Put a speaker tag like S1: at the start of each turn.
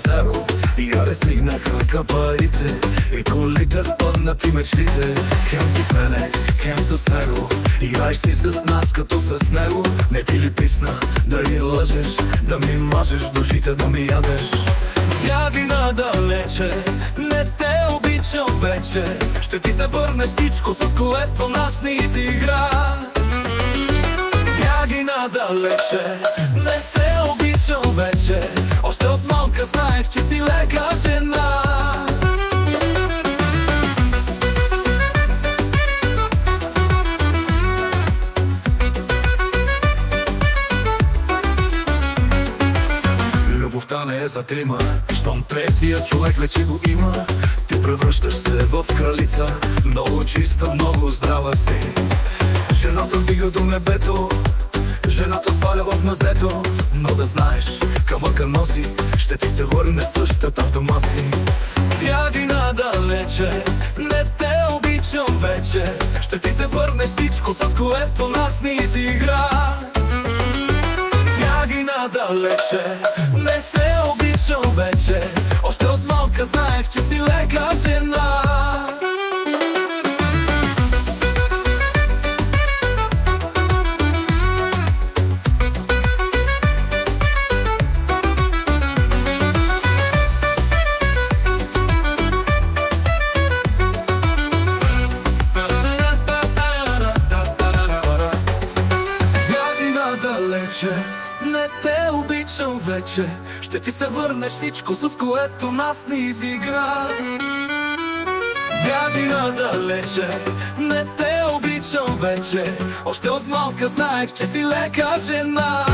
S1: на тебе. Я стигнаха капарите и колите спъднати мечтите. Хем си фене, хем с него, играеш си с нас като с него. Не ти ли писна да ни лъжеш, да ми мажеш душите, да ми ядеш? Бягай надалече, не те обичам вече. Ще ти се върне всичко, с което нас ни изигра. Бягай надалече, не те обичам вече. Още от малка знаех, че си лека жена. Любовта не е за трима, щом третия човек вече го има. Ти превръщаш се в кралица, много чиста, много здрава си. Жената вдига до небето, жената сваля в мазето. Но да знаеш, камъка носи, ще ти се върне същата в дома си. Бягай надалече, не те обичам вече. Ще ти се върне всичко, с което нас ни изигра. Бягай надалече, не те обичам вече. Още от малка знаех, че си лека жена. Не те обичам вече, ще ти се върне всичко, с което нас ни изигра. Бягай надалече, не те обичам вече. Още от малка знаех, че си лека жена.